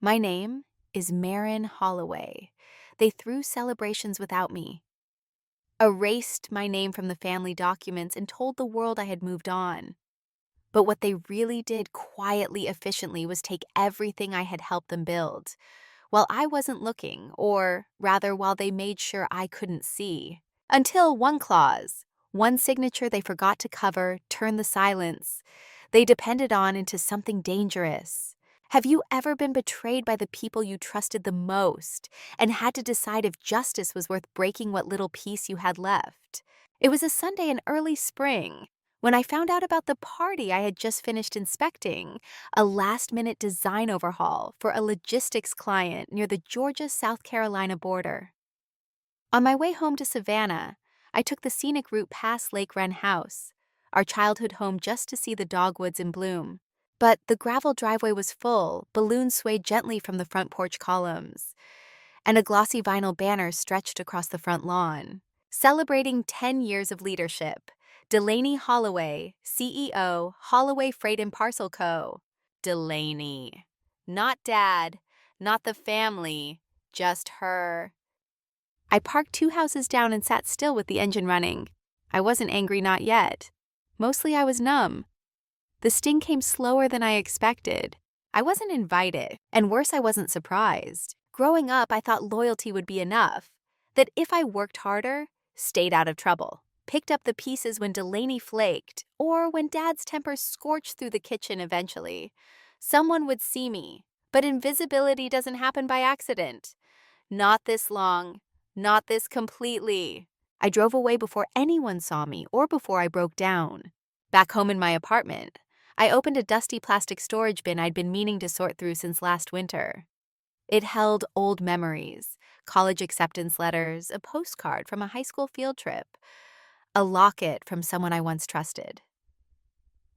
My name is Marin Holloway. They threw celebrations without me, erased my name from the family documents, and told the world I had moved on. But what they really did quietly, efficiently, was take everything I had helped them build, while I wasn't looking, or rather, while they made sure I couldn't see. Until one clause, one signature they forgot to cover, turned the silence they depended on into something dangerous. Have you ever been betrayed by the people you trusted the most and had to decide if justice was worth breaking what little peace you had left? It was a Sunday in early spring when I found out about the party I had just finished inspecting, a last-minute design overhaul for a logistics client near the Georgia-South Carolina border. On my way home to Savannah, I took the scenic route past Lake Wren House, our childhood home, just to see the dogwoods in bloom. But the gravel driveway was full, balloons swayed gently from the front porch columns, and a glossy vinyl banner stretched across the front lawn, celebrating 10 years of leadership. Delaney Holloway, CEO, Holloway Freight and Parcel Co. Delaney. Not Dad, not the family, just her. I parked 2 houses down and sat still with the engine running. I wasn't angry, not yet. Mostly I was numb. The sting came slower than I expected. I wasn't invited, and worse, I wasn't surprised. Growing up, I thought loyalty would be enough, that if I worked harder, stayed out of trouble, picked up the pieces when Delaney flaked, or when Dad's temper scorched through the kitchen eventually, someone would see me. But invisibility doesn't happen by accident. Not this long. Not this completely. I drove away before anyone saw me or before I broke down. Back home in my apartment, I opened a dusty plastic storage bin I'd been meaning to sort through since last winter. It held old memories, college acceptance letters, a postcard from a high school field trip, a locket from someone I once trusted.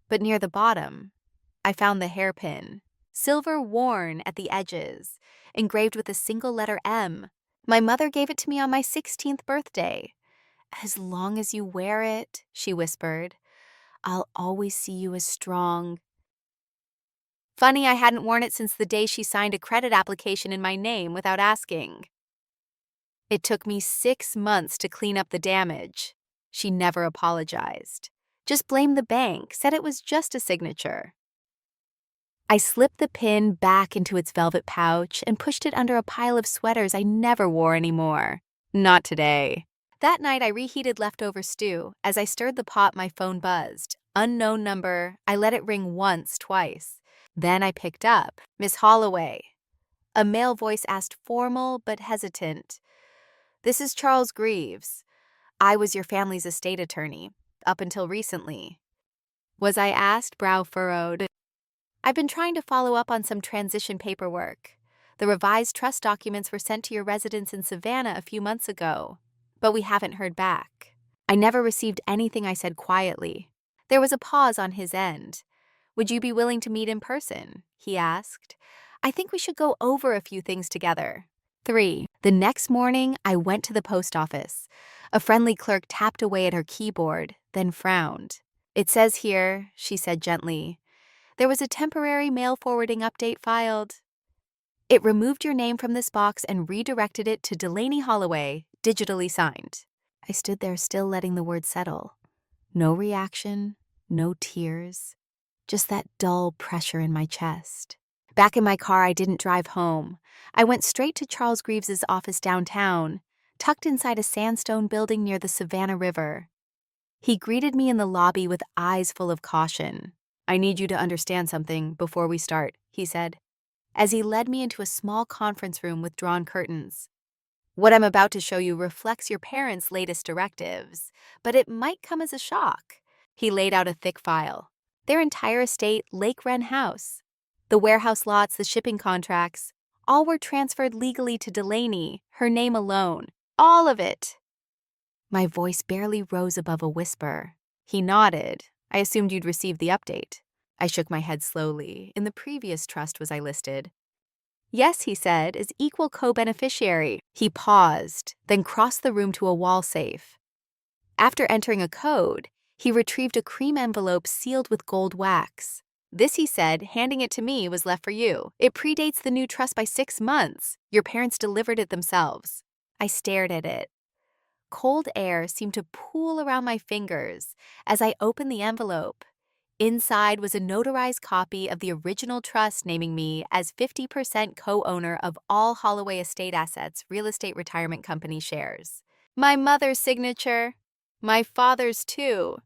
But near the bottom, I found the hairpin, silver worn at the edges, engraved with a single letter M. My mother gave it to me on my 16th birthday. "As long as you wear it," she whispered, "I'll always see you as strong." Funny, I hadn't worn it since the day she signed a credit application in my name without asking. It took me 6 months to clean up the damage. She never apologized. Just blamed the bank, said it was just a signature. I slipped the pin back into its velvet pouch and pushed it under a pile of sweaters I never wore anymore. Not today. That night, I reheated leftover stew. As I stirred the pot, my phone buzzed. Unknown number. I let it ring once, twice. Then I picked up. "Miss Holloway." A male voice asked, formal but hesitant. "This is Charles Greaves. I was your family's estate attorney, up until recently." Was I asked, brow furrowed. "I've been trying to follow up on some transition paperwork. The revised trust documents were sent to your residence in Savannah a few months ago, but we haven't heard back." I never received anything I said quietly. There was a pause on his end. "Would you be willing to meet in person?" he asked. "I think we should go over a few things together." 3. The next morning, I went to the post office. A friendly clerk tapped away at her keyboard, then frowned. "It says here," she said gently, "there was a temporary mail forwarding update filed. It removed your name from this box and redirected it to Delaney Holloway, digitally signed." I stood there still letting the words settle. No reaction, no tears, just that dull pressure in my chest. Back in my car, I didn't drive home. I went straight to Charles Greaves's office downtown, tucked inside a sandstone building near the Savannah River. He greeted me in the lobby with eyes full of caution. "I need you to understand something before we start," he said, as he led me into a small conference room with drawn curtains. "What I'm about to show you reflects your parents' latest directives, but it might come as a shock." He laid out a thick file. Their entire estate, Lake Wren House. The warehouse lots, the shipping contracts, all were transferred legally to Delaney, her name alone. All of it. My voice barely rose above a whisper. He nodded. "I assumed you'd received the update." I shook my head slowly. "In the previous trust was I listed?" "Yes," he said, "as equal co-beneficiary." He paused, then crossed the room to a wall safe. After entering a code, he retrieved a cream envelope sealed with gold wax. This, he said, handing it to me, was left for you. It predates the new trust by 6 months. Your parents delivered it themselves. I stared at it. Cold air seemed to pool around my fingers as I opened the envelope. Inside was a notarized copy of the original trust naming me as 50% co-owner of all Holloway Estate Assets Real Estate Retirement Company shares. My mother's signature. My father's too.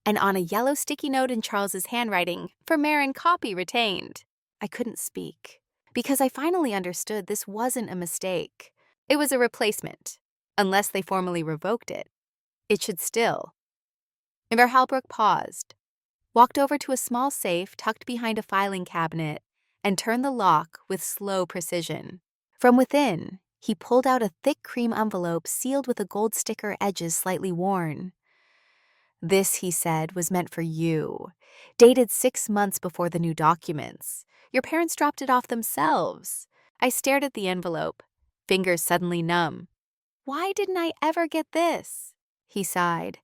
And on a yellow sticky note in Charles's handwriting, for Marin, copy retained. I couldn't speak, because I finally understood this wasn't a mistake. It was a replacement. Unless they formally revoked it, it should still. Halbrook paused, walked over to a small safe tucked behind a filing cabinet, and turned the lock with slow precision. From within, he pulled out a thick cream envelope sealed with a gold sticker, edges slightly worn. This, he said, was meant for you, dated 6 months before the new documents. Your parents dropped it off themselves. I stared at the envelope, fingers suddenly numb. Why didn't I ever get this? He sighed.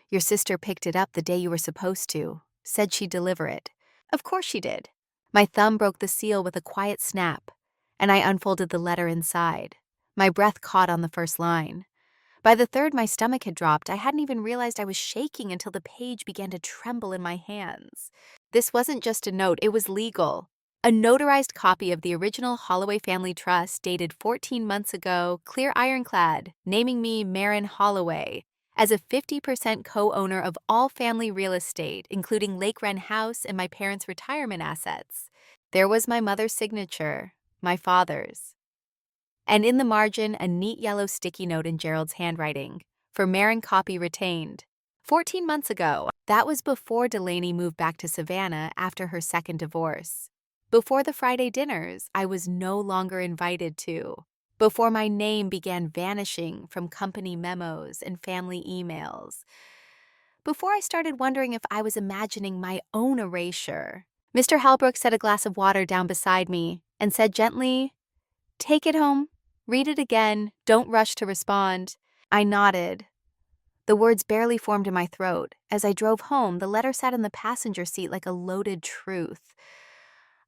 Your sister picked it up the day you were supposed to, said she'd deliver it. Of course she did. My thumb broke the seal with a quiet snap, and I unfolded the letter inside. My breath caught on the first line. By the third, my stomach had dropped. I hadn't even realized I was shaking until the page began to tremble in my hands. This wasn't just a note, it was legal. A notarized copy of the original Holloway Family Trust dated 14 months ago, clear ironclad, naming me Marin Holloway as a 50% co-owner of all family real estate, including Lake Wren House and my parents' retirement assets. There was my mother's signature, my father's. And in the margin, a neat yellow sticky note in Gerald's handwriting, for Marin, copy retained. 14 months ago, that was before Delaney moved back to Savannah after her second divorce. Before the Friday dinners I was no longer invited to. Before my name began vanishing from company memos and family emails. Before I started wondering if I was imagining my own erasure. Mr. Halbrook set a glass of water down beside me and said gently, "Take it home. Read it again. Don't rush to respond." I nodded. The words barely formed in my throat. As I drove home, the letter sat in the passenger seat like a loaded truth.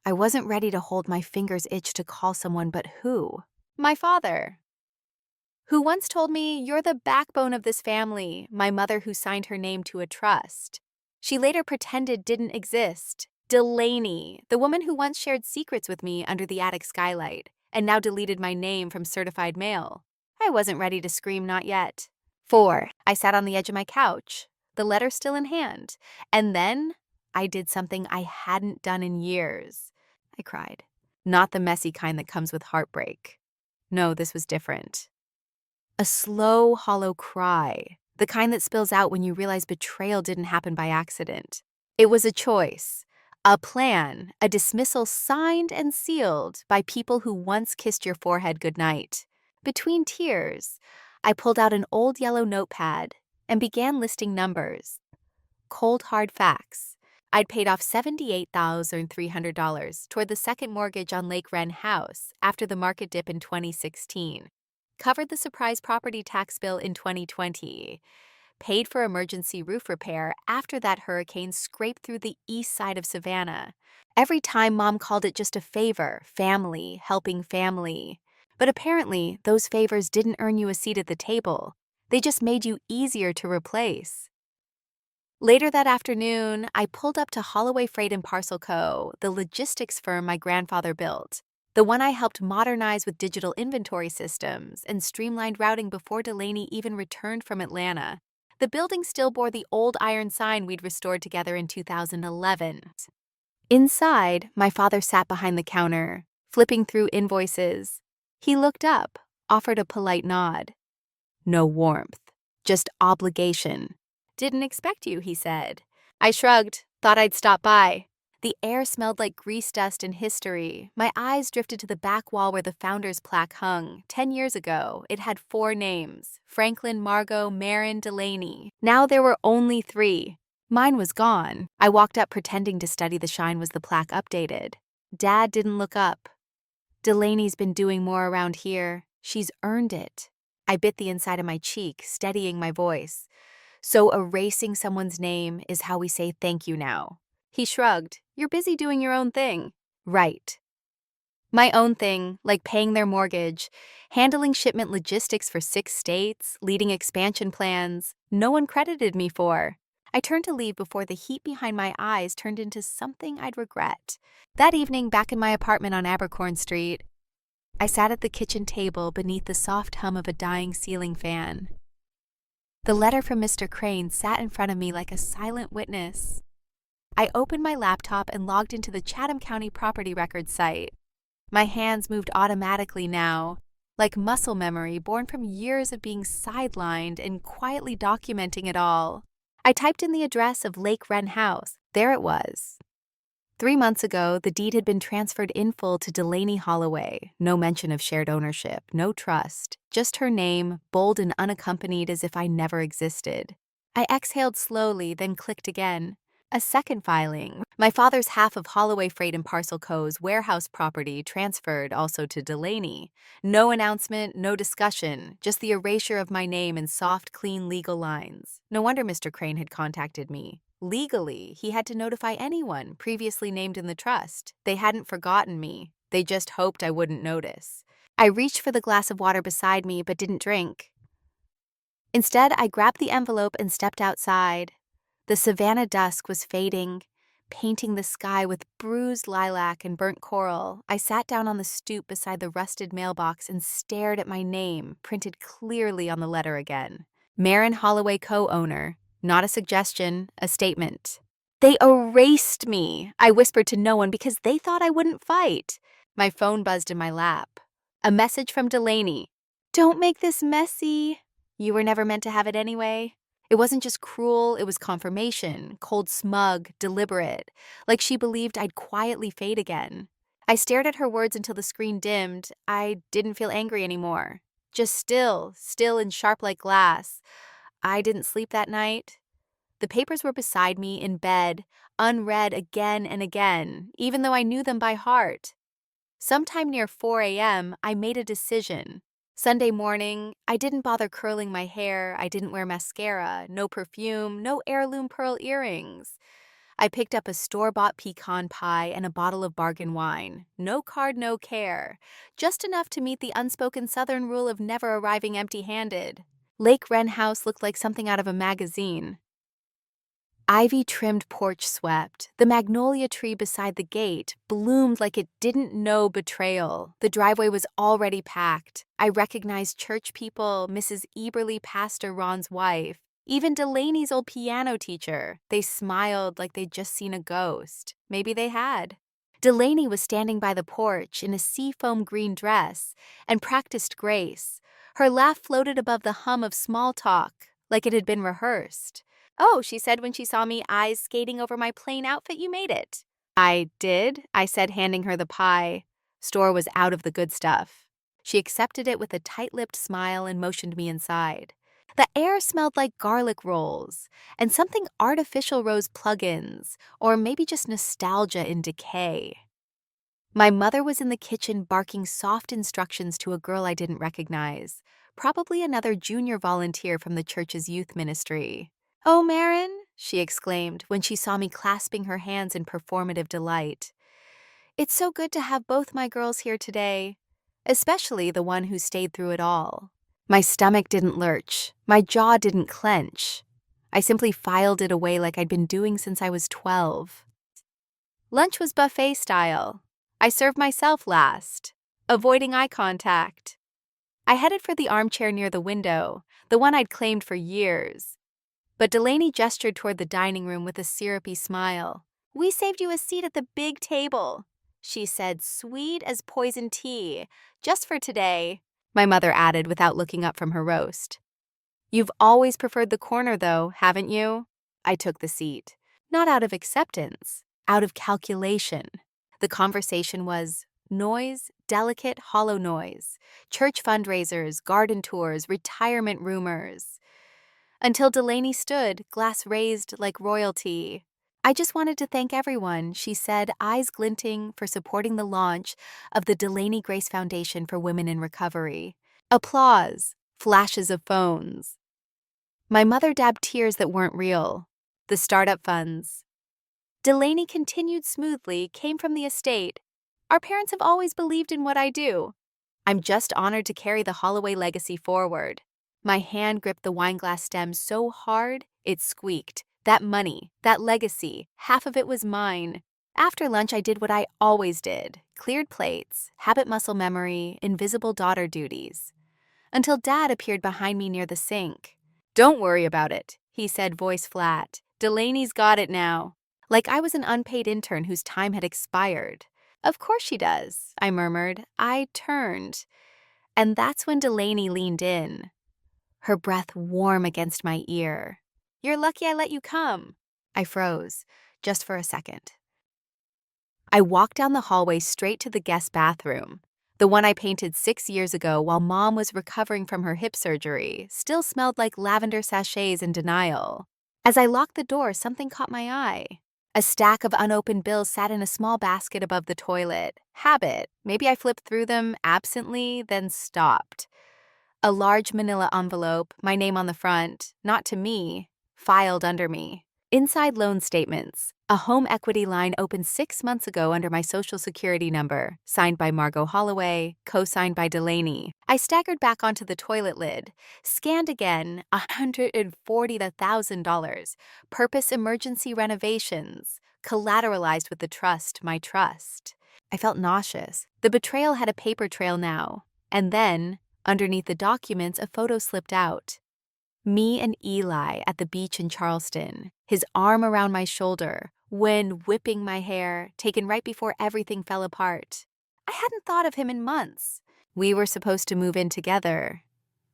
I wasn't ready to hold my fingers itch to call someone, but who? My father, who once told me, "You're the backbone of this family," my mother who signed her name to a trust. She later pretended didn't exist. Delaney, the woman who once shared secrets with me under the attic skylight, and now deleted my name from certified mail. I wasn't ready to scream, not yet. 4. I sat on the edge of my couch, the letter still in hand, and then I did something I hadn't done in years. I cried. Not the messy kind that comes with heartbreak. No, this was different. A slow, hollow cry, the kind that spills out when you realize betrayal didn't happen by accident. It was a choice, a plan, a dismissal signed and sealed by people who once kissed your forehead goodnight. Between tears, I pulled out an old yellow notepad and began listing numbers. Cold, hard facts. I'd paid off $78,300 toward the second mortgage on Lake Wren House after the market dip in 2016. Covered the surprise property tax bill in 2020. Paid for emergency roof repair after that hurricane scraped through the east side of Savannah. Every time Mom called it just a favor, family, helping family. But apparently, those favors didn't earn you a seat at the table. They just made you easier to replace. Later that afternoon, I pulled up to Holloway Freight and Parcel Co., the logistics firm my grandfather built, the one I helped modernize with digital inventory systems and streamlined routing before Delaney even returned from Atlanta. The building still bore the old iron sign we'd restored together in 2011. Inside, my father sat behind the counter, flipping through invoices. He looked up, offered a polite nod. No warmth, just obligation. "Didn't expect you," he said. I shrugged, thought I'd stop by. The air smelled like grease dust and history. My eyes drifted to the back wall where the founder's plaque hung. 10 years ago, it had 4 names: Franklin, Margot, Marin, Delaney. Now there were only 3. Mine was gone. I walked up pretending to study the shine. Was the plaque updated? Dad didn't look up. "Delaney's been doing more around here. She's earned it." I bit the inside of my cheek, steadying my voice. "So erasing someone's name is how we say thank you now." He shrugged. You're busy doing your own thing. Right. My own thing, like paying their mortgage, handling shipment logistics for 6 states, leading expansion plans, no one credited me for. I turned to leave before the heat behind my eyes turned into something I'd regret. That evening, back in my apartment on Abercorn Street, I sat at the kitchen table beneath the soft hum of a dying ceiling fan. The letter from Mr. Crane sat in front of me like a silent witness. I opened my laptop and logged into the Chatham County Property Records site. My hands moved automatically now, like muscle memory born from years of being sidelined and quietly documenting it all. I typed in the address of Lake Wren House. There it was. 3 months ago, the deed had been transferred in full to Delaney Holloway. No mention of shared ownership, no trust, just her name, bold and unaccompanied as if I never existed. I exhaled slowly, then clicked again. A second filing. My father's half of Holloway Freight and Parcel Co.'s warehouse property transferred also to Delaney. No announcement, no discussion, just the erasure of my name in soft, clean legal lines. No wonder Mr. Crane had contacted me. Legally, he had to notify anyone previously named in the trust. They hadn't forgotten me. They just hoped I wouldn't notice. I reached for the glass of water beside me but didn't drink. Instead, I grabbed the envelope and stepped outside. The Savannah dusk was fading, painting the sky with bruised lilac and burnt coral. I sat down on the stoop beside the rusted mailbox and stared at my name, printed clearly on the letter again. Marin Holloway co-owner. Not a suggestion, a statement. They erased me, I whispered to no one because they thought I wouldn't fight. My phone buzzed in my lap. A message from Delaney. Don't make this messy. You were never meant to have it anyway. It wasn't just cruel, it was confirmation, cold, smug, deliberate, like she believed I'd quietly fade again. I stared at her words until the screen dimmed. I didn't feel angry anymore. Just still and sharp like glass. I didn't sleep that night. The papers were beside me in bed, unread again and again, even though I knew them by heart. Sometime near 4 a.m., I made a decision. Sunday morning, I didn't bother curling my hair, I didn't wear mascara, no perfume, no heirloom pearl earrings. I picked up a store-bought pecan pie and a bottle of bargain wine. No card, no care. Just enough to meet the unspoken Southern rule of never arriving empty-handed. Lake Wren House looked like something out of a magazine. Ivy-trimmed porch swept. The magnolia tree beside the gate bloomed like it didn't know betrayal. The driveway was already packed. I recognized church people, Mrs. Eberly, Pastor Ron's wife, even Delaney's old piano teacher. They smiled like they'd just seen a ghost. Maybe they had. Delaney was standing by the porch in a seafoam green dress and practiced grace. Her laugh floated above the hum of small talk, like it had been rehearsed. "Oh," she said when she saw me, eyes skating over my plain outfit, "you made it." "I did," I said, handing her the pie. Store was out of the good stuff. She accepted it with a tight-lipped smile and motioned me inside. The air smelled like garlic rolls and something artificial rose plug-ins, or maybe just nostalgia in decay. My mother was in the kitchen barking soft instructions to a girl I didn't recognize, probably another junior volunteer from the church's youth ministry. "Oh, Marin," she exclaimed when she saw me clasping her hands in performative delight. "It's so good to have both my girls here today, especially the one who stayed through it all." My stomach didn't lurch. My jaw didn't clench. I simply filed it away like I'd been doing since I was 12. Lunch was buffet style. I served myself last, avoiding eye contact. I headed for the armchair near the window, the one I'd claimed for years. But Delaney gestured toward the dining room with a syrupy smile. "We saved you a seat at the big table," she said, sweet as poison tea, "just for today," my mother added without looking up from her roast. "You've always preferred the corner, though, haven't you?" I took the seat. Not out of acceptance, out of calculation. The conversation was noise, delicate, hollow noise, church fundraisers, garden tours, retirement rumors. Until Delaney stood, glass raised like royalty. "I just wanted to thank everyone," she said, eyes glinting, for supporting the launch of the Delaney Grace Foundation for Women in Recovery. Applause, flashes of phones. My mother dabbed tears that weren't real. The startup funds. Delaney continued smoothly, came from the estate. Our parents have always believed in what I do. I'm just honored to carry the Holloway legacy forward. My hand gripped the wineglass stem so hard, it squeaked. That money, that legacy, half of it was mine. After lunch, I did what I always did. Cleared plates, habit muscle memory, invisible daughter duties. Until Dad appeared behind me near the sink. "Don't worry about it," he said, voice flat. "Delaney's got it now." Like I was an unpaid intern whose time had expired. "Of course she does," I murmured. I turned. And that's when Delaney leaned in, her breath warm against my ear. "You're lucky I let you come." I froze, just for a second. I walked down the hallway straight to the guest bathroom. The one I painted 6 years ago while Mom was recovering from her hip surgery still smelled like lavender sachets in denial. As I locked the door, something caught my eye. A stack of unopened bills sat in a small basket above the toilet. Habit. Maybe I flipped through them absently, then stopped. A large manila envelope, my name on the front, not to me, filed under me. Inside loan statements. A home equity line opened 6 months ago under my social security number, signed by Margot Holloway, co-signed by Delaney. I staggered back onto the toilet lid, scanned again, $140,000. Purpose emergency renovations, collateralized with the trust, my trust. I felt nauseous. The betrayal had a paper trail now. And then, underneath the documents, a photo slipped out. Me and Eli at the beach in Charleston, his arm around my shoulder, wind whipping my hair, taken right before everything fell apart. I hadn't thought of him in months. We were supposed to move in together.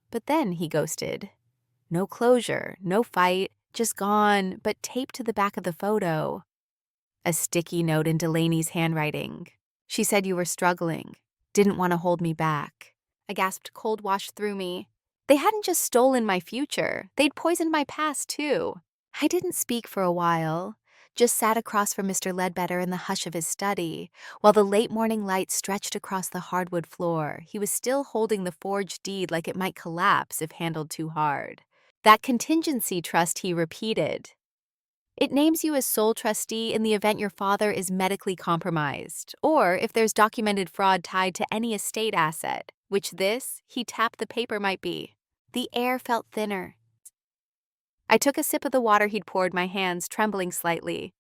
But then he ghosted. No closure, no fight, just gone, but taped to the back of the photo. A sticky note in Delaney's handwriting. She said you were struggling, didn't want to hold me back. I gasped, cold washed through me. They hadn't just stolen my future, they'd poisoned my past too. I didn't speak for a while, just sat across from Mr. Ledbetter in the hush of his study, while the late morning light stretched across the hardwood floor. He was still holding the forged deed like it might collapse if handled too hard. That contingency trust, he repeated. It names you as sole trustee in the event your father is medically compromised, or if there's documented fraud tied to any estate asset, which this, he tapped the paper, might be. The air felt thinner. I took a sip of the water he'd poured, my hands trembling slightly.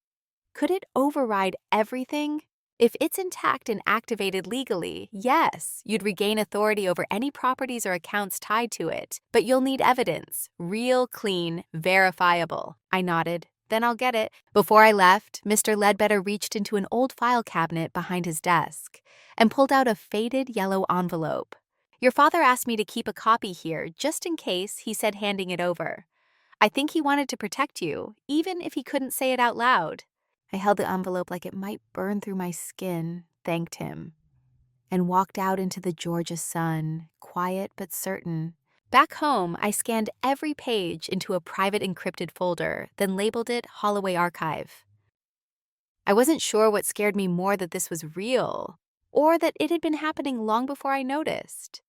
Could it override everything? If it's intact and activated legally, yes, you'd regain authority over any properties or accounts tied to it, but you'll need evidence, real, clean, verifiable. I nodded. Then I'll get it. Before I left, Mr. Ledbetter reached into an old file cabinet behind his desk and pulled out a faded yellow envelope. "Your father asked me to keep a copy here, just in case," he said, handing it over. "I think he wanted to protect you, even if he couldn't say it out loud." I held the envelope like it might burn through my skin, thanked him, and walked out into the Georgia sun, quiet but certain. Back home, I scanned every page into a private encrypted folder, then labeled it Holloway Archive. I wasn't sure what scared me more, that this was real, or that it had been happening long before I noticed.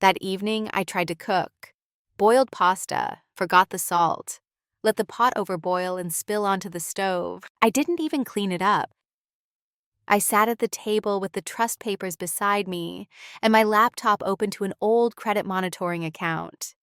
That evening, I tried to cook. Boiled pasta, forgot the salt. Let the pot overboil and spill onto the stove. I didn't even clean it up. I sat at the table with the trust papers beside me and my laptop open to an old credit monitoring account.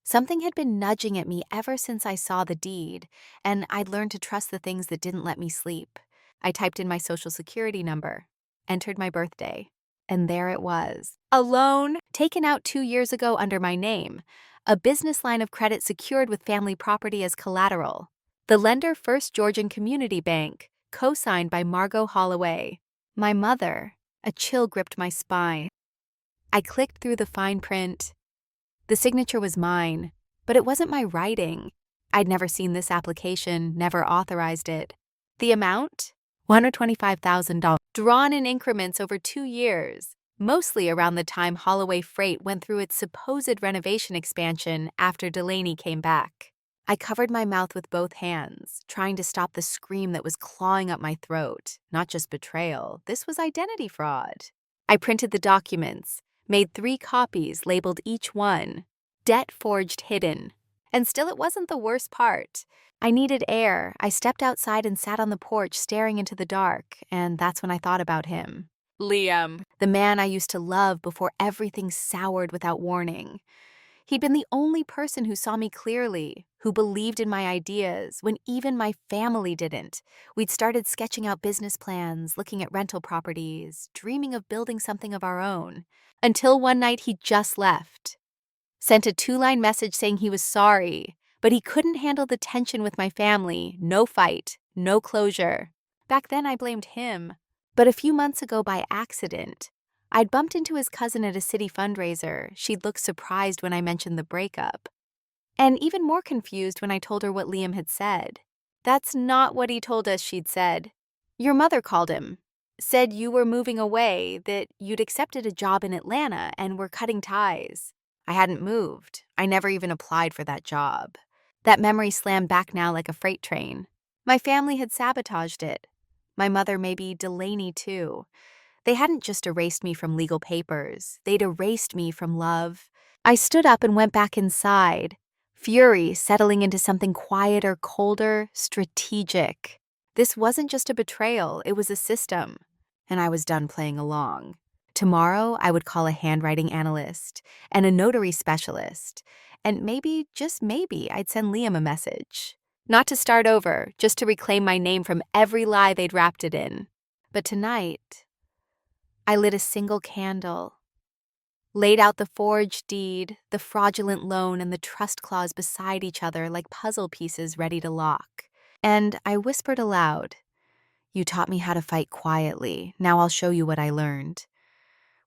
Something had been nudging at me ever since I saw the deed, and I'd learned to trust the things that didn't let me sleep. I typed in my social security number, entered my birthday, and there it was. A loan taken out 2 years ago under my name. A business line of credit secured with family property as collateral. The lender, First Georgian Community Bank, co-signed by Margot Holloway. My mother. A chill gripped my spine. I clicked through the fine print. The signature was mine, but it wasn't my writing. I'd never seen this application, never authorized it. The amount? $125,000, drawn in increments over 2 years. Mostly around the time Holloway Freight went through its supposed renovation expansion after Delaney came back. I covered my mouth with both hands, trying to stop the scream that was clawing up my throat. Not just betrayal, this was identity fraud. I printed the documents, made 3 copies, labeled each one, "Debt Forged Hidden," And still, it wasn't the worst part. I needed air. I stepped outside and sat on the porch staring into the dark, and that's when I thought about him. Liam. The man I used to love before everything soured without warning. He'd been the only person who saw me clearly, who believed in my ideas when even my family didn't. We'd started sketching out business plans, looking at rental properties, dreaming of building something of our own. Until one night he just left. Sent a 2-line message saying he was sorry, but he couldn't handle the tension with my family. No fight, no closure. Back then I blamed him. But a few months ago, by accident, I'd bumped into his cousin at a city fundraiser. She'd looked surprised when I mentioned the breakup, and even more confused when I told her what Liam had said. That's not what he told us, she'd said. Your mother called him. Said you were moving away, that you'd accepted a job in Atlanta and were cutting ties. I hadn't moved. I never even applied for that job. That memory slammed back now like a freight train. My family had sabotaged it. My mother, maybe Delaney too. They hadn't just erased me from legal papers. They'd erased me from love. I stood up and went back inside, fury settling into something quieter, colder, strategic. This wasn't just a betrayal, it was a system. And I was done playing along. Tomorrow, I would call a handwriting analyst and a notary specialist. And maybe, just maybe, I'd send Liam a message. Not to start over, just to reclaim my name from every lie they'd wrapped it in. But tonight, I lit a single candle, laid out the forged deed, the fraudulent loan, and the trust clause beside each other like puzzle pieces ready to lock. And I whispered aloud, "You taught me how to fight quietly. Now I'll show you what I learned."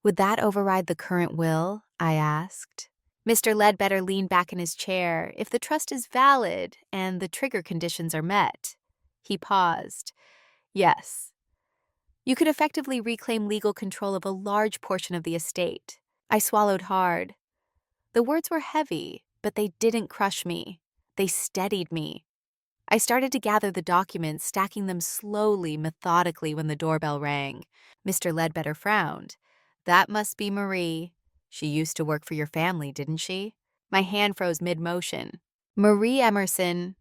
Would that override the current will? I asked. Mr. Ledbetter leaned back in his chair. If the trust is valid and the trigger conditions are met. He paused. Yes. You could effectively reclaim legal control of a large portion of the estate. I swallowed hard. The words were heavy, but they didn't crush me. They steadied me. I started to gather the documents, stacking them slowly, methodically when the doorbell rang. Mr. Ledbetter frowned. That must be Marie. She used to work for your family, didn't she? My hand froze mid-motion. Marie Emerson,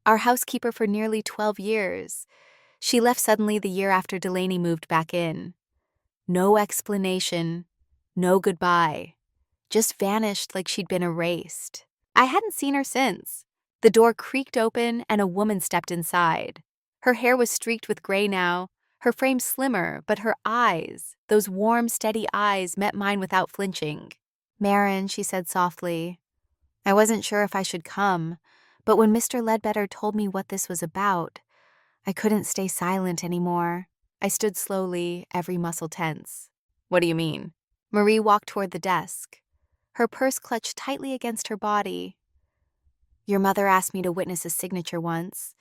our housekeeper for nearly 12 years. She left suddenly the year after Delaney moved back in. No explanation, no goodbye. Just vanished like she'd been erased. I hadn't seen her since. The door creaked open and a woman stepped inside. Her hair was streaked with gray now, her frame slimmer, but her eyes, those warm, steady eyes, met mine without flinching. "Marin," she said softly, "I wasn't sure if I should come, but when Mr. Ledbetter told me what this was about, I couldn't stay silent anymore." I stood slowly, every muscle tense. "What do you mean?" Marie walked toward the desk, her purse clutched tightly against her body. "Your mother asked me to witness a signature once.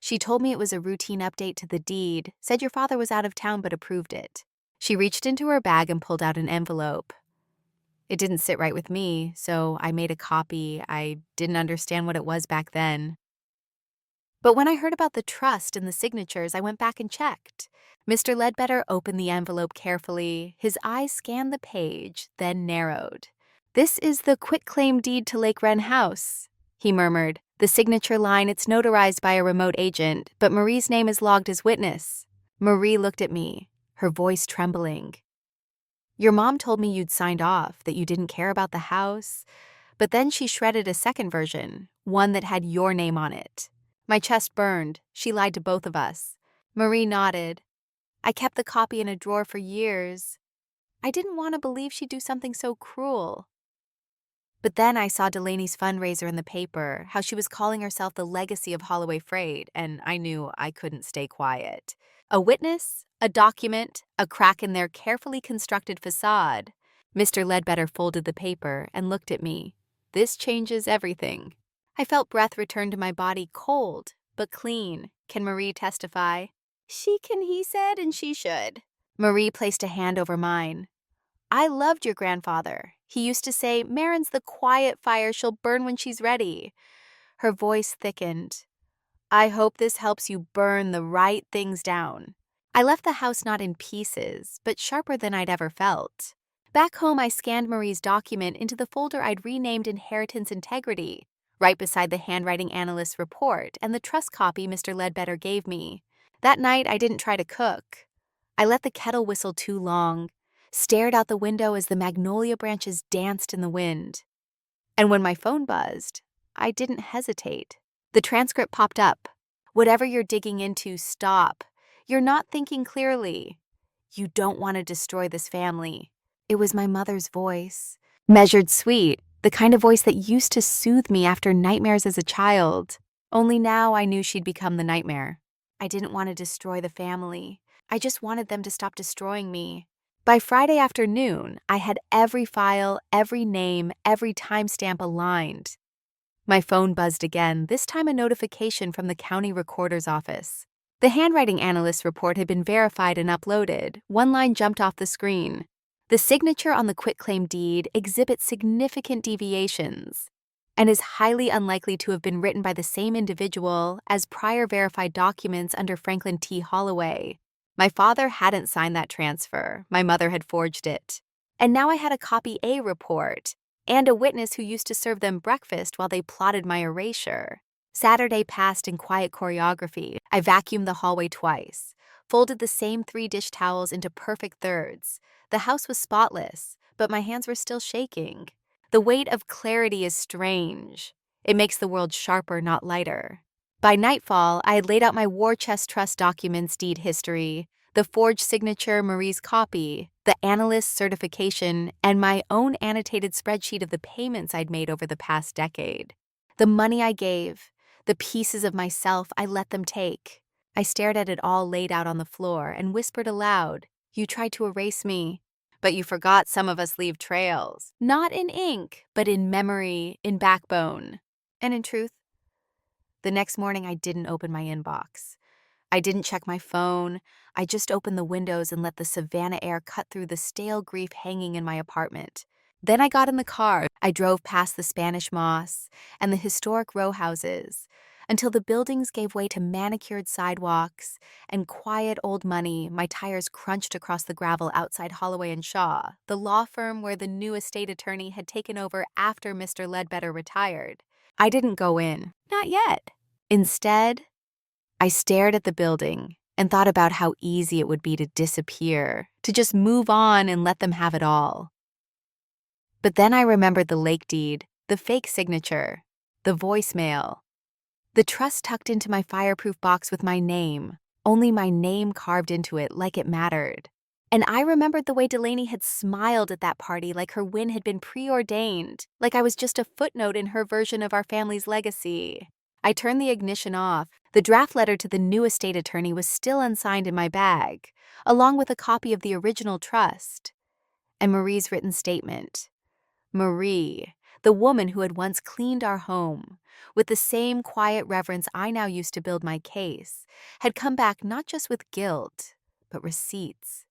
She told me it was a routine update to the deed, said your father was out of town but approved it." She reached into her bag and pulled out an envelope. It didn't sit right with me, so I made a copy. I didn't understand what it was back then. But when I heard about the trust and the signatures, I went back and checked. Mr. Ledbetter opened the envelope carefully. His eyes scanned the page, then narrowed. "This is the quitclaim deed to Lake Wren House," he murmured. "The signature line, it's notarized by a remote agent, but Marie's name is logged as witness." Marie looked at me, her voice trembling. "Your mom told me you'd signed off, that you didn't care about the house, but then she shredded a second version, one that had your name on it." My chest burned. She lied to both of us. Marie nodded. "I kept the copy in a drawer for years. I didn't want to believe she'd do something so cruel. But then I saw Delaney's fundraiser in the paper, how she was calling herself the legacy of Holloway Freight, and I knew I couldn't stay quiet. A witness, a document, a crack in their carefully constructed facade. Mr. Ledbetter folded the paper and looked at me. "This changes everything." I felt breath return to my body, cold, but clean. Can Marie testify? "She can," he said, "and she should." Marie placed a hand over mine. "I loved your grandfather. He used to say, 'Marin's the quiet fire, she'll burn when she's ready.'" Her voice thickened. "I hope this helps you burn the right things down." I left the house not in pieces, but sharper than I'd ever felt. Back home, I scanned Marie's document into the folder I'd renamed Inheritance Integrity. right beside the handwriting analyst's report and the trust copy Mr. Ledbetter gave me. That night, I didn't try to cook. I let the kettle whistle too long, stared out the window as the magnolia branches danced in the wind. And when my phone buzzed, I didn't hesitate. The transcript popped up. Whatever you're digging into, stop. You're not thinking clearly. You don't want to destroy this family. It was my mother's voice. Measured sweet, the kind of voice that used to soothe me after nightmares as a child. Only now I knew she'd become the nightmare. I didn't want to destroy the family. I just wanted them to stop destroying me. By Friday afternoon, I had every file, every name, every timestamp aligned. My phone buzzed again, this time a notification from the county recorder's office. The handwriting analyst's report had been verified and uploaded. One line jumped off the screen. The signature on the quitclaim deed exhibits significant deviations and is highly unlikely to have been written by the same individual as prior verified documents under Franklin T. Holloway. My father hadn't signed that transfer. My mother had forged it. And now I had a copy A report and a witness who used to serve them breakfast while they plotted my erasure. Saturday passed in quiet choreography. I vacuumed the hallway twice, folded the same 3 dish towels into perfect thirds. The house was spotless, but my hands were still shaking. The weight of clarity is strange. It makes the world sharper, not lighter. By nightfall, I had laid out my war chest trust documents deed history, the forged signature Marie's copy, the analyst's certification, and my own annotated spreadsheet of the payments I'd made over the past decade. The money I gave, the pieces of myself I let them take. I stared at it all laid out on the floor and whispered aloud, "You tried to erase me, but you forgot some of us leave trails. Not in ink, but in memory, in backbone." And in truth, the next morning I didn't open my inbox. I didn't check my phone. I just opened the windows and let the Savannah air cut through the stale grief hanging in my apartment. Then I got in the car. I drove past the Spanish moss and the historic row houses until the buildings gave way to manicured sidewalks and quiet old money. My tires crunched across the gravel outside Holloway and Shaw, the law firm where the new estate attorney had taken over after Mr. Ledbetter retired. I didn't go in. Not yet. Instead, I stared at the building and thought about how easy it would be to disappear, to just move on and let them have it all. But then I remembered the lake deed, the fake signature, the voicemail, the trust tucked into my fireproof box with my name, only my name carved into it like it mattered. And I remembered the way Delaney had smiled at that party like her win had been preordained, like I was just a footnote in her version of our family's legacy. I turned the ignition off. The draft letter to the new estate attorney was still unsigned in my bag, along with a copy of the original trust and Marie's written statement. Marie, the woman who had once cleaned our home, with the same quiet reverence I now used to build my case, had come back not just with guilt, but receipts.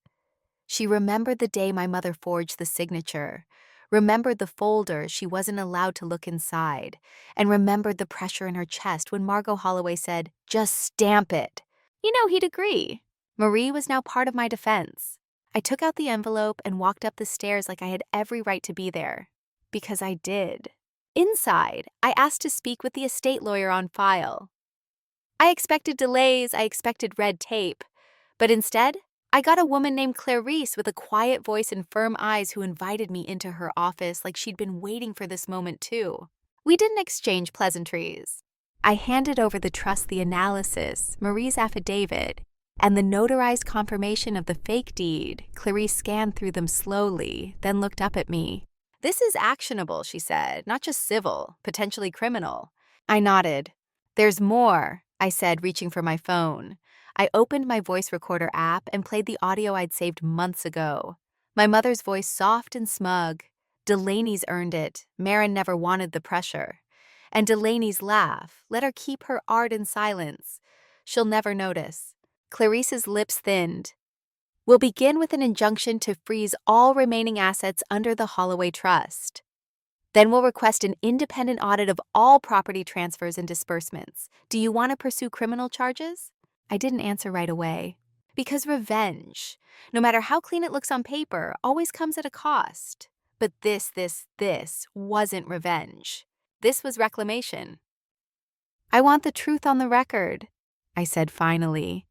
She remembered the day my mother forged the signature, remembered the folder she wasn't allowed to look inside, and remembered the pressure in her chest when Margot Holloway said, "Just stamp it." You know, he'd agree. Marie was now part of my defense. I took out the envelope and walked up the stairs like I had every right to be there. Because I did. Inside, I asked to speak with the estate lawyer on file. I expected delays, I expected red tape, but instead, I got a woman named Clarice with a quiet voice and firm eyes who invited me into her office like she'd been waiting for this moment too. We didn't exchange pleasantries. I handed over the trust, the analysis, Marie's affidavit, and the notarized confirmation of the fake deed. Clarice scanned through them slowly, then looked up at me. "This is actionable," she said, "not just civil, potentially criminal." I nodded. "There's more," I said, reaching for my phone. I opened my voice recorder app and played the audio I'd saved months ago. My mother's voice soft and smug. Delaney's earned it. Marin never wanted the pressure. And Delaney's laugh. Let her keep her art in silence. She'll never notice. Clarice's lips thinned. "We'll begin with an injunction to freeze all remaining assets under the Holloway Trust. Then we'll request an independent audit of all property transfers and disbursements. Do you want to pursue criminal charges?" I didn't answer right away. Because revenge, no matter how clean it looks on paper, always comes at a cost. But this wasn't revenge. This was reclamation. I want the truth on the record, I said finally.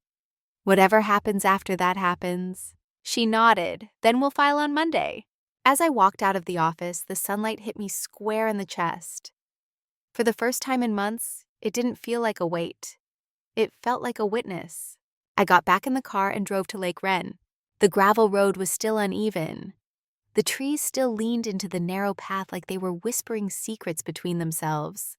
Whatever happens after that happens. She nodded. Then we'll file on Monday. As I walked out of the office, the sunlight hit me square in the chest. For the first time in months, it didn't feel like a weight. It felt like a witness. I got back in the car and drove to Lake Wren. The gravel road was still uneven. The trees still leaned into the narrow path like they were whispering secrets between themselves.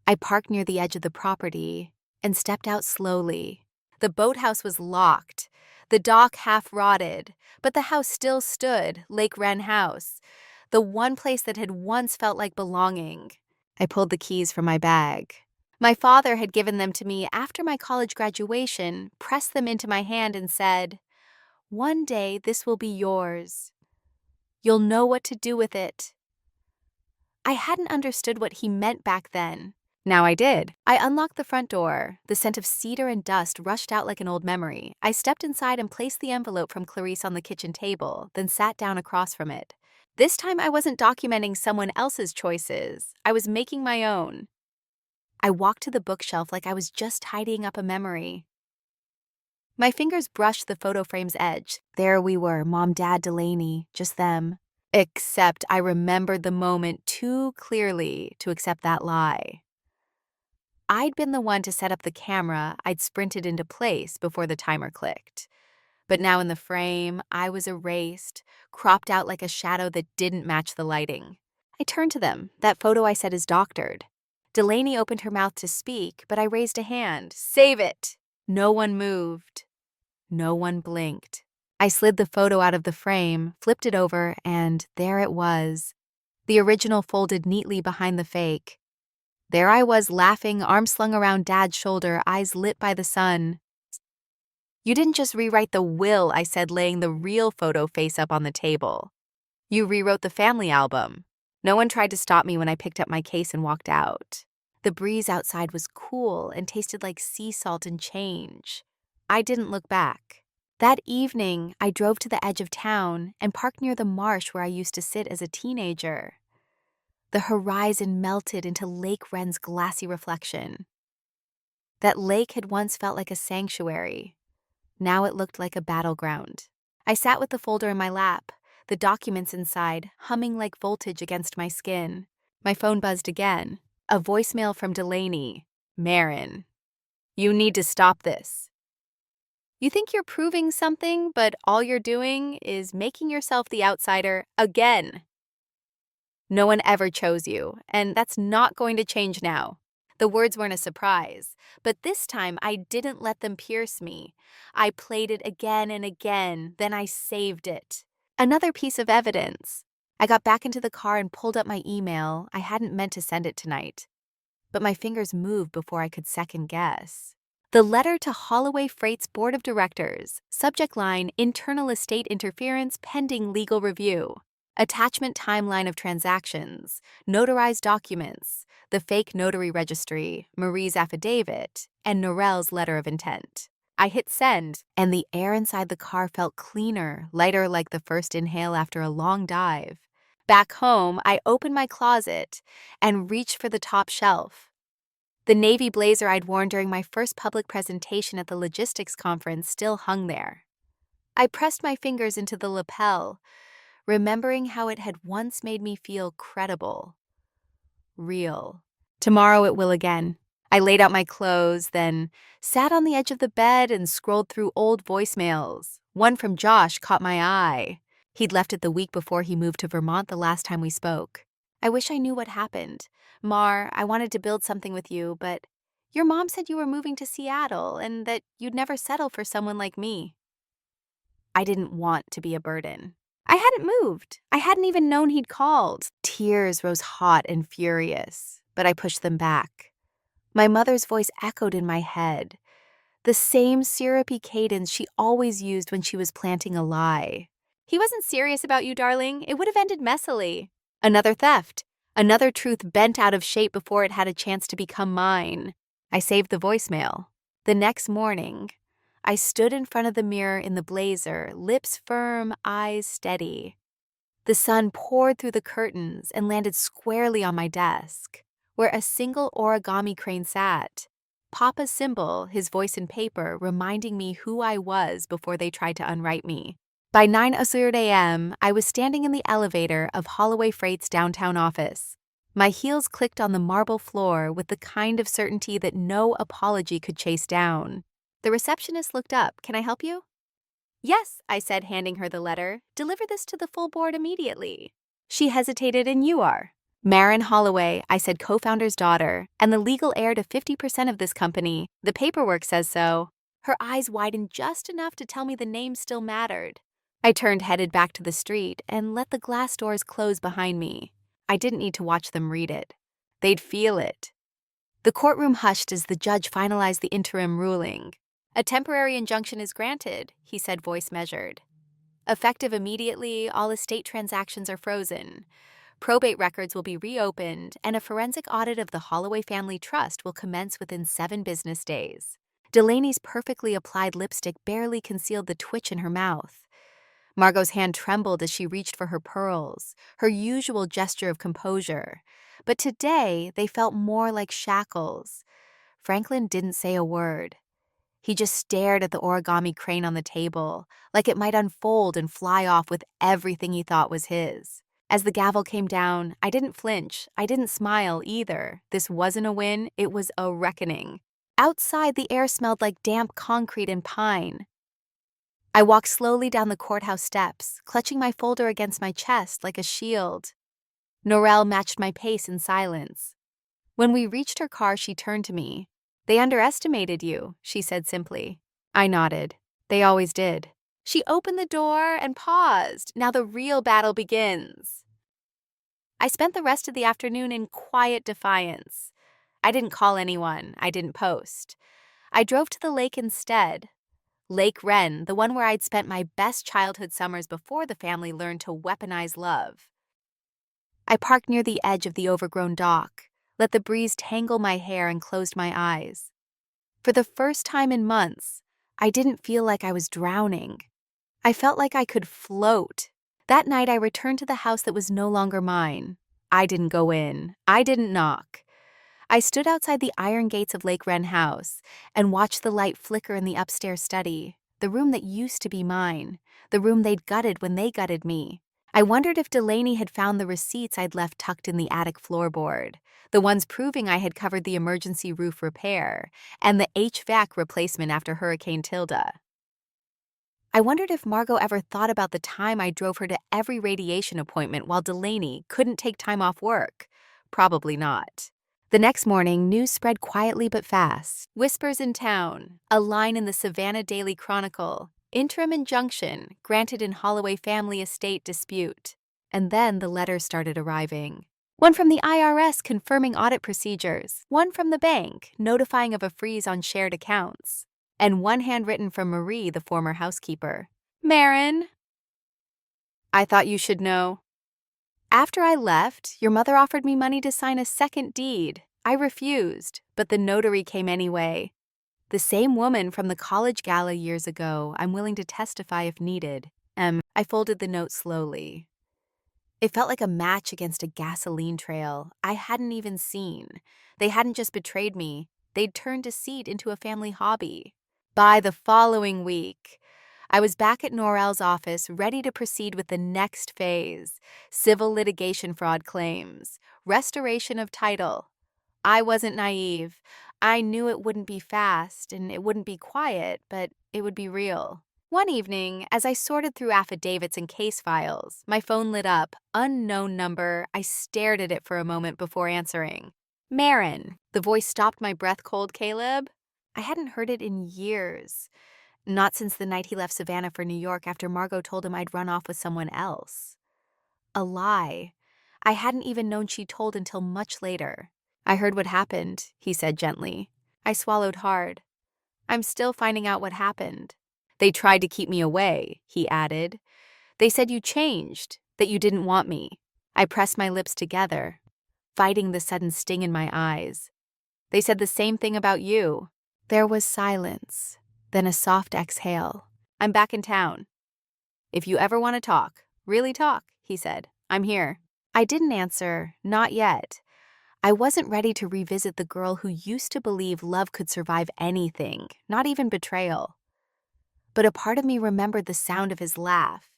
I parked near the edge of the property and stepped out slowly. The boathouse was locked, the dock half rotted, but the house still stood, Lake Wren House, the one place that had once felt like belonging. I pulled the keys from my bag. My father had given them to me after my college graduation, pressed them into my hand and said, "One day this will be yours. You'll know what to do with it." I hadn't understood what he meant back then. Now I did. I unlocked the front door. The scent of cedar and dust rushed out like an old memory. I stepped inside and placed the envelope from Clarice on the kitchen table, then sat down across from it. This time I wasn't documenting someone else's choices. I was making my own. I walked to the bookshelf like I was just tidying up a memory. My fingers brushed the photo frame's edge. There we were, Mom, Dad, Delaney, just them. Except I remembered the moment too clearly to accept that lie. I'd been the one to set up the camera I'd sprinted into place before the timer clicked. But now in the frame, I was erased, cropped out like a shadow that didn't match the lighting. I turned to them. That photo I said is doctored. Delaney opened her mouth to speak, but I raised a hand. Save it! No one moved. No one blinked. I slid the photo out of the frame, flipped it over, and there it was. The original folded neatly behind the fake. There I was laughing, arms slung around Dad's shoulder, eyes lit by the sun. "You didn't just rewrite the will," I said, laying the real photo face up on the table. "You rewrote the family album." No one tried to stop me when I picked up my case and walked out. The breeze outside was cool and tasted like sea salt and change. I didn't look back. That evening, I drove to the edge of town and parked near the marsh where I used to sit as a teenager. The horizon melted into Lake Wren's glassy reflection. That lake had once felt like a sanctuary. Now it looked like a battleground. I sat with the folder in my lap, the documents inside, humming like voltage against my skin. My phone buzzed again. A voicemail from Delaney. "Marin, you need to stop this. You think you're proving something, but all you're doing is making yourself the outsider again. No one ever chose you, and that's not going to change now." The words weren't a surprise, but this time I didn't let them pierce me. I played it again and again, then I saved it. Another piece of evidence. I got back into the car and pulled up my email. I hadn't meant to send it tonight, but my fingers moved before I could second guess. The letter to Holloway Freight's Board of Directors. Subject line, "Internal estate interference pending legal review." Attachment timeline of transactions, notarized documents, the fake notary registry, Marie's affidavit, and Norell's letter of intent. I hit send, and the air inside the car felt cleaner, lighter like the first inhale after a long dive. Back home, I opened my closet and reached for the top shelf. The navy blazer I'd worn during my first public presentation at the logistics conference still hung there. I pressed my fingers into the lapel, remembering how it had once made me feel credible. Real. Tomorrow it will again. I laid out my clothes, then sat on the edge of the bed and scrolled through old voicemails. One from Josh caught my eye. He'd left it the week before he moved to Vermont the last time we spoke. "I wish I knew what happened. Mar, I wanted to build something with you, but your mom said you were moving to Seattle and that you'd never settle for someone like me." I didn't want to be a burden. I hadn't moved. I hadn't even known he'd called. Tears rose hot and furious, but I pushed them back. My mother's voice echoed in my head, the same syrupy cadence she always used when she was planting a lie. "He wasn't serious about you, darling. It would have ended messily." Another theft. Another truth bent out of shape before it had a chance to become mine. I saved the voicemail. The next morning, I stood in front of the mirror in the blazer, lips firm, eyes steady. The sun poured through the curtains and landed squarely on my desk, where a single origami crane sat. Papa's symbol, his voice in paper, reminding me who I was before they tried to unwrite me. By 9:00 a.m., I was standing in the elevator of Holloway Freight's downtown office. My heels clicked on the marble floor with the kind of certainty that no apology could chase down. The receptionist looked up. "Can I help you?" "Yes," I said, handing her the letter. "Deliver this to the full board immediately." She hesitated. "And you are?" "Marin Holloway," I said, "co-founder's daughter, and the legal heir to 50% of this company. The paperwork says so." Her eyes widened just enough to tell me the name still mattered. I turned, headed back to the street, and let the glass doors close behind me. I didn't need to watch them read it. They'd feel it. The courtroom hushed as the judge finalized the interim ruling. "A temporary injunction is granted," he said, voice measured. "Effective immediately, all estate transactions are frozen. Probate records will be reopened, and a forensic audit of the Holloway Family Trust will commence within 7 business days." Delaney's perfectly applied lipstick barely concealed the twitch in her mouth. Margot's hand trembled as she reached for her pearls, her usual gesture of composure. But today, they felt more like shackles. Franklin didn't say a word. He just stared at the origami crane on the table, like it might unfold and fly off with everything he thought was his. As the gavel came down, I didn't flinch. I didn't smile either. This wasn't a win, it was a reckoning. Outside, the air smelled like damp concrete and pine. I walked slowly down the courthouse steps, clutching my folder against my chest like a shield. Norelle matched my pace in silence. When we reached her car, she turned to me. "They underestimated you," she said simply. I nodded. They always did. She opened the door and paused. "Now the real battle begins." I spent the rest of the afternoon in quiet defiance. I didn't call anyone. I didn't post. I drove to the lake instead. Lake Wren, the one where I'd spent my best childhood summers before the family learned to weaponize love. I parked near the edge of the overgrown dock, let the breeze tangle my hair, and closed my eyes. For the first time in months, I didn't feel like I was drowning. I felt like I could float. That night, I returned to the house that was no longer mine. I didn't go in. I didn't knock. I stood outside the iron gates of Lake Wren House and watched the light flicker in the upstairs study, the room that used to be mine, the room they'd gutted when they gutted me. I wondered if Delaney had found the receipts I'd left tucked in the attic floorboard, the ones proving I had covered the emergency roof repair and the HVAC replacement after Hurricane Tilda. I wondered if Margot ever thought about the time I drove her to every radiation appointment while Delaney couldn't take time off work. Probably not. The next morning, news spread quietly but fast. Whispers in town, a line in the Savannah Daily Chronicle, interim injunction granted in Holloway family estate dispute. And then the letters started arriving. One from the IRS confirming audit procedures, one from the bank notifying of a freeze on shared accounts, and one handwritten from Marie, the former housekeeper. "Marin, I thought you should know. After I left, your mother offered me money to sign a second deed. I refused, but the notary came anyway. The same woman from the college gala years ago. I'm willing to testify if needed. I folded the note slowly. It felt like a match against a gasoline trail I hadn't even seen. They hadn't just betrayed me. They'd turned deceit into a family hobby. By the following week, I was back at Norelle's office, ready to proceed with the next phase: civil litigation fraud claims, restoration of title. I wasn't naive. I knew it wouldn't be fast and it wouldn't be quiet, but it would be real. One evening, as I sorted through affidavits and case files, my phone lit up. Unknown number. I stared at it for a moment before answering. "Marin." The voice stopped my breath cold. "Caleb?" I hadn't heard it in years. Not since the night he left Savannah for New York after Margot told him I'd run off with someone else. A lie. I hadn't even known she told until much later. "I heard what happened," he said gently. I swallowed hard. "I'm still finding out what happened." "They tried to keep me away," he added. "They said you changed, that you didn't want me." I pressed my lips together, fighting the sudden sting in my eyes. "They said the same thing about you." There was silence. Then a soft exhale. "I'm back in town. If you ever want to talk, really talk," he said. I'm here. I didn't answer, not yet. I wasn't ready to revisit the girl who used to believe love could survive anything, not even betrayal. But a part of me remembered the sound of his laugh.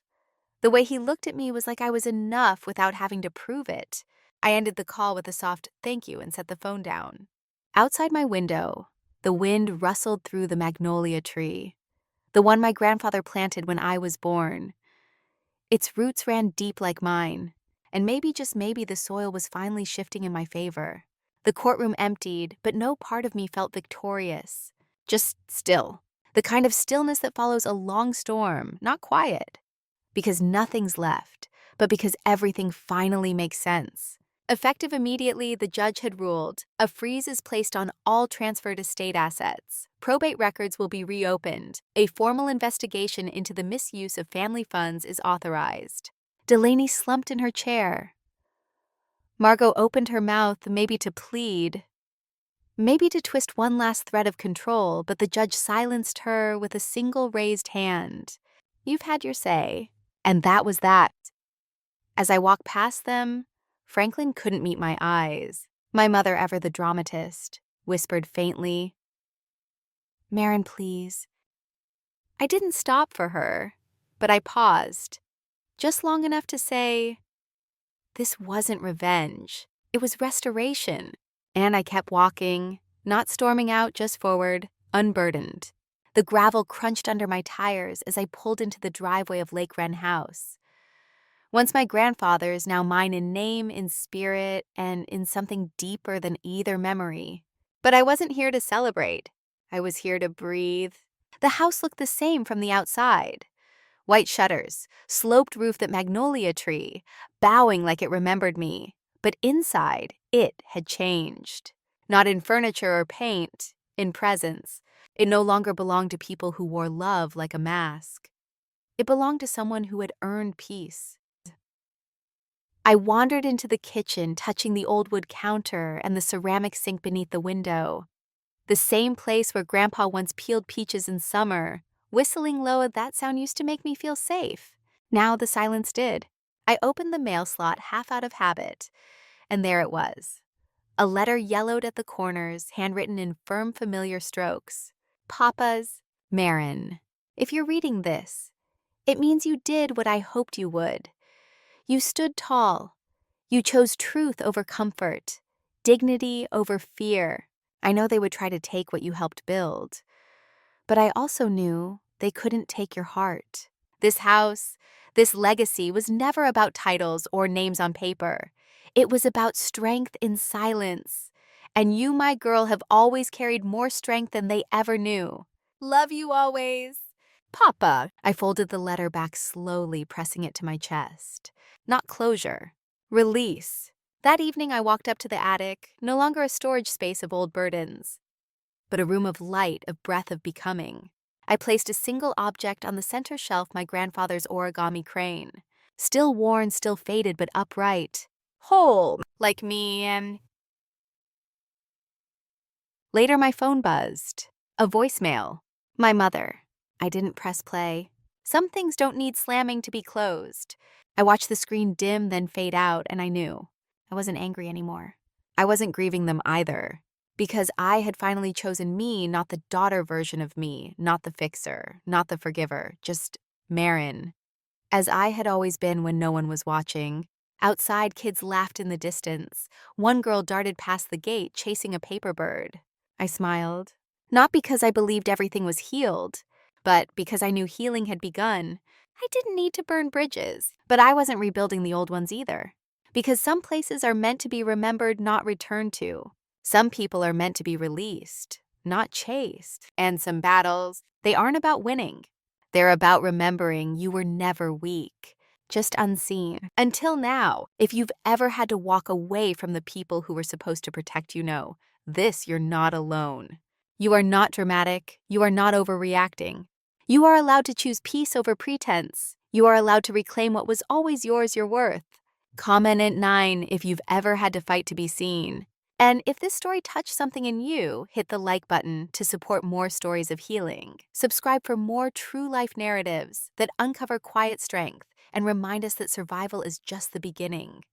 The way he looked at me was like I was enough without having to prove it. I ended the call with a soft thank you and set the phone down. Outside my window, the wind rustled through the magnolia tree, the one my grandfather planted when I was born. Its roots ran deep like mine, and maybe, just maybe, the soil was finally shifting in my favor. The courtroom emptied, but no part of me felt victorious. Just still. The kind of stillness that follows a long storm, not quiet. Because nothing's left, but because everything finally makes sense. Effective immediately, the judge had ruled, a freeze is placed on all transferred estate assets. Probate records will be reopened. A formal investigation into the misuse of family funds is authorized. Delaney slumped in her chair. Margot opened her mouth, maybe to plead, maybe to twist one last thread of control, but the judge silenced her with a single raised hand. You've had your say. And that was that. As I walked past them, Franklin couldn't meet my eyes. My mother, ever the dramatist, whispered faintly, Marin, please. I didn't stop for her, but I paused, just long enough to say, this wasn't revenge. It was restoration. And I kept walking, not storming out, just forward, unburdened. The gravel crunched under my tires as I pulled into the driveway of Lake Wren House. Once my grandfather's, now mine in name, in spirit, and in something deeper than either memory. But I wasn't here to celebrate. I was here to breathe. The house looked the same from the outside. White shutters, sloped roof, that magnolia tree, bowing like it remembered me. But inside, it had changed. Not in furniture or paint, in presence. It no longer belonged to people who wore love like a mask. It belonged to someone who had earned peace. I wandered into the kitchen, touching the old wood counter and the ceramic sink beneath the window. The same place where Grandpa once peeled peaches in summer. Whistling low, that sound used to make me feel safe. Now the silence did. I opened the mail slot half out of habit, and there it was. A letter yellowed at the corners, handwritten in firm, familiar strokes. Papa's, Marin. If you're reading this, it means you did what I hoped you would. You stood tall. You chose truth over comfort, dignity over fear. I know they would try to take what you helped build, but I also knew they couldn't take your heart. This house, this legacy was never about titles or names on paper. It was about strength in silence. And you, my girl, have always carried more strength than they ever knew. Love you always. Papa. I folded the letter back slowly, pressing it to my chest. Not closure. Release. That evening I walked up to the attic, no longer a storage space of old burdens, but a room of light, of breath, of becoming. I placed a single object on the center shelf, my grandfather's origami crane. Still worn, still faded, but upright. Whole, like me, and... Later my phone buzzed. A voicemail. My mother. I didn't press play. Some things don't need slamming to be closed. I watched the screen dim, then fade out, and I knew. I wasn't angry anymore. I wasn't grieving them either. Because I had finally chosen me, not the daughter version of me, not the fixer, not the forgiver, just Marin. As I had always been when no one was watching. Outside, kids laughed in the distance. One girl darted past the gate, chasing a paper bird. I smiled. Not because I believed everything was healed, but because I knew healing had begun. I didn't need to burn bridges, but I wasn't rebuilding the old ones either. Because some places are meant to be remembered, not returned to. Some people are meant to be released, not chased. And some battles, they aren't about winning. They're about remembering you were never weak, just unseen. Until now, if you've ever had to walk away from the people who were supposed to protect you, know, this, you're not alone. You are not dramatic. You are not overreacting. You are allowed to choose peace over pretense. You are allowed to reclaim what was always yours, your worth. Comment at 9 if you've ever had to fight to be seen. And if this story touched something in you, hit the like button to support more stories of healing. Subscribe for more true life narratives that uncover quiet strength and remind us that survival is just the beginning.